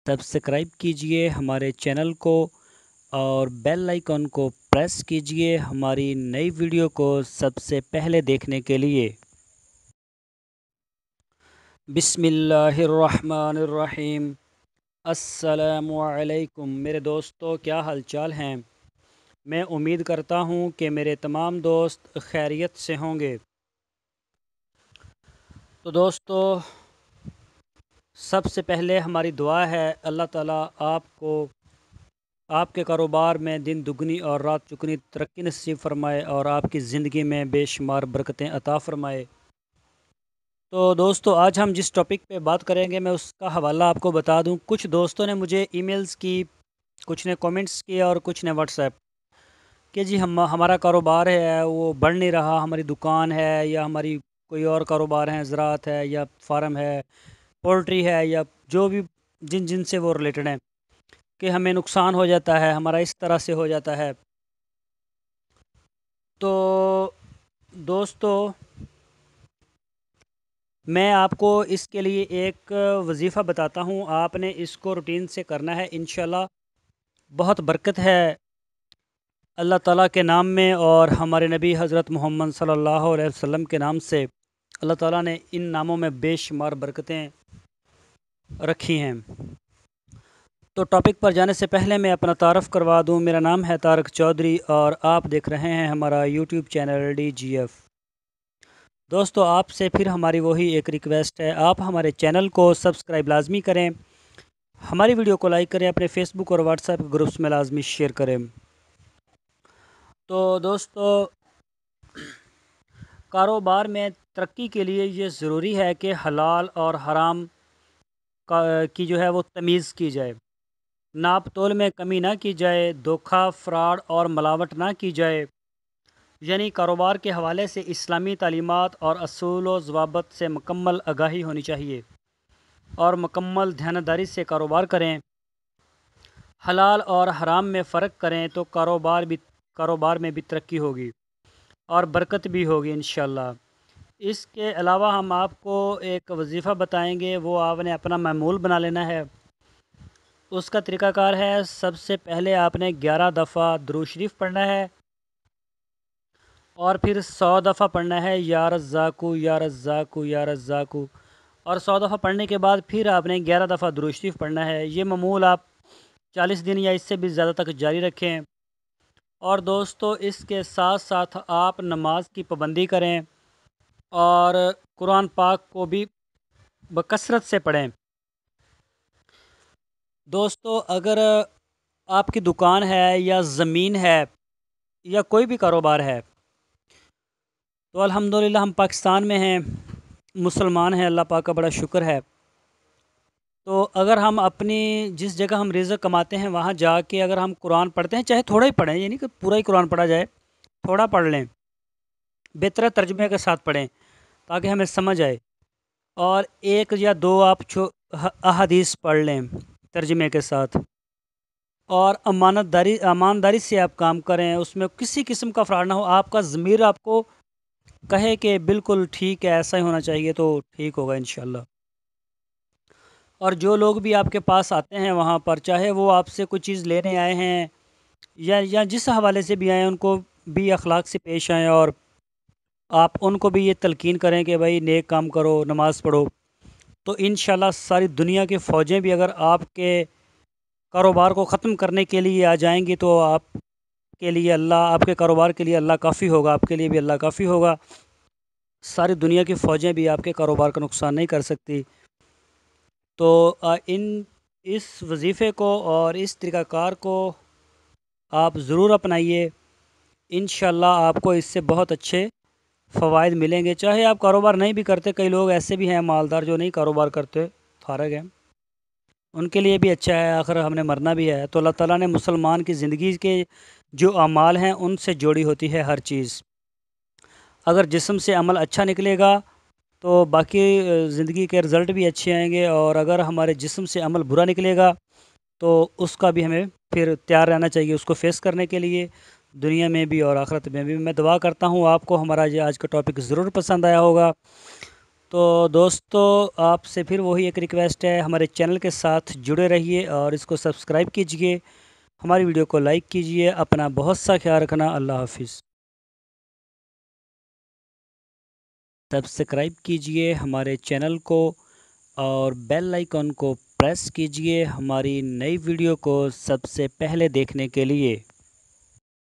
Subscribe कीजिए हमारे channel को और बेल आइकन को प्रेस कीजिए हमारी नई वीडियो को सबसे पहले देखने के लिए। बिस्मिल्लाहिर्रहमानिर्रहीम। अस्सलामु अलैकुम मेरे दोस्तों, क्या हालचाल हैं। मैं उम्मीद करता हूँ कि मेरे तमाम दोस्त खैरियत से होंगे। तो दोस्तों, सबसे पहले हमारी दुआ है अल्लाह ताला आपको आपके कारोबार में दिन दुगनी और रात चुगनी तरक्की नसीब फरमाए और आपकी ज़िंदगी में बेशुमार बरकतें अता फरमाए। तो दोस्तों, आज हम जिस टॉपिक पे बात करेंगे मैं उसका हवाला आपको बता दूं। कुछ दोस्तों ने मुझे ईमेल्स की, कुछ ने कमेंट्स किए और कुछ ने व्हाट्सएप कि जी हमारा कारोबार है वो बढ़ नहीं रहा, हमारी दुकान है या हमारी कोई और कारोबार है, ज़राअत है या फार्म है, पोल्ट्री है या जो भी जिन जिन से वो रिलेटेड हैं, कि हमें नुकसान हो जाता है, हमारा इस तरह से हो जाता है। तो दोस्तों, मैं आपको इसके लिए एक वजीफ़ा बताता हूँ। आपने इसको रूटीन से करना है, इंशाल्लाह बहुत बरकत है अल्लाह ताला के नाम में और हमारे नबी हज़रत मोहम्मद सल्लल्लाहु अलैहि वसल्लम के नाम से। अल्लाह ताला ने इन नामों में बेशुमार बरकतें रखी हैं। तो टॉपिक पर जाने से पहले मैं अपना तारफ़ करवा दूँ। मेरा नाम है तारक चौधरी और आप देख रहे हैं हमारा यूट्यूब चैनल DGF। दोस्तों, आपसे फिर हमारी वही एक रिक्वेस्ट है, आप हमारे चैनल को सब्सक्राइब लाजमी करें, हमारी वीडियो को लाइक करें, अपने फेसबुक और व्हाट्सएप ग्रुप्स में लाजमी शेयर करें। तो दोस्तों, कारोबार में तरक्की के लिए ये ज़रूरी है कि हलाल और हराम की जो है वो तमीज़ की जाए, नाप तोल में कमी ना की जाए, धोखा फ्रॉड और मिलावट ना की जाए। यानी कारोबार के हवाले से इस्लामी तालीमात और असूल व ज़वाबित से मुकम्मल आगाही होनी चाहिए और मुकम्मल ध्यानदारी से कारोबार करें। हलाल और हराम में फ़र्क करें तो कारोबार में भी तरक्की होगी और बरकत भी होगी इंशाल्लाह। इसके अलावा हम आपको एक वजीफ़ा बताएंगे, वो आपने अपना मामूल बना लेना है। उसका तरीक़ाकार है, सबसे पहले आपने 11 दफ़ा दुरूद शरीफ पढ़ना है और फिर 100 दफ़ा पढ़ना है या रज़्ज़ाक़ू या रज़्ज़ाक़ू या रज़्ज़ाक़ू, और 100 दफ़ा पढ़ने के बाद फिर आपने 11 दफ़ा दुरूद शरीफ पढ़ना है। ये मामूल आप 40 दिन या इससे भी ज़्यादा तक जारी रखें। और दोस्तों, इसके साथ साथ आप नमाज की पाबंदी करें और कुरान पाक को भी बकसरत से पढ़ें। दोस्तों, अगर आपकी दुकान है या ज़मीन है या कोई भी कारोबार है, तो अल्हम्दुलिल्लाह हम पाकिस्तान में हैं, मुसलमान हैं, अल्लाह पाक का बड़ा शुक्र है। तो अगर हम अपनी जिस जगह हम रिज़्क़ कमाते हैं वहाँ जाके अगर हम कुरान पढ़ते हैं, चाहे थोड़ा ही पढ़ें, ये नहीं कि पूरा ही कुरान पढ़ा जाए, थोड़ा पढ़ लें, बेहतर तर्जुमे के साथ पढ़ें ताकि हमें समझ आए, और एक या दो आप अहादीस पढ़ लें तर्जुमे के साथ, और ईमानदारी से आप काम करें, उसमें किसी किस्म का फ्रॉड ना हो। आपका ज़मीर आपको कहे कि बिल्कुल ठीक है, ऐसा ही होना चाहिए, तो ठीक होगा इंशाल्लाह। और जो लोग भी आपके पास आते हैं वहाँ पर, चाहे वो आपसे कोई चीज़ लेने आए हैं या जिस हवाले से भी आए हैं, उनको भी अखलाक से पेश आएँ और आप उनको भी ये तलकीन करें कि भाई नेक काम करो, नमाज़ पढ़ो। तो इंशाल्लाह सारी दुनिया की फ़ौजें भी अगर आपके कारोबार को ख़त्म करने के लिए आ जाएंगी तो आपके लिए अल्लाह, आपके कारोबार के लिए अल्लाह काफ़ी होगा, आपके लिए भी अल्लाह काफ़ी होगा। सारी दुनिया की फ़ौजें भी आपके कारोबार का नुकसान नहीं कर सकती। तो इस वजीफ़े को और इस तरीक़ाकार को आप ज़रूर अपनाइए, इंशाल्लाह आपको इससे बहुत अच्छे फ़वाइद मिलेंगे। चाहे आप कारोबार नहीं भी करते, कई लोग ऐसे भी हैं मालदार जो नहीं कारोबार करते, फारग हैं, उनके लिए भी अच्छा है, आखिर हमने मरना भी है। तो अल्लाह ताला ने मुसलमान की ज़िंदगी के जो अमाल हैं उनसे जोड़ी होती है हर चीज़। अगर जिस्म से अमल अच्छा निकलेगा तो बाकी ज़िंदगी के रिज़ल्ट भी अच्छे आएंगे, और अगर हमारे जिस्म से अमल बुरा निकलेगा तो उसका भी हमें फिर तैयार रहना चाहिए उसको फ़ेस करने के लिए, दुनिया में भी और आखिरत में भी। मैं दुआ करता हूँ आपको हमारा ये आज का टॉपिक ज़रूर पसंद आया होगा। تو دوستو آپ سے پھر وہی ایک ریکویسٹ ہے، ہمارے چینل کے ساتھ جڑے رہیے اور اس کو سبسکرائب کیجئے، ہماری ویڈیو کو لائک کیجئے، اپنا بہت سا خیال رکھنا۔ اللہ حافظ۔ سبسکرائب کیجئے ہمارے چینل کو اور بیل آئیکن کو پریس کیجئے ہماری نئی ویڈیو کو سب سے پہلے دیکھنے کے لیے۔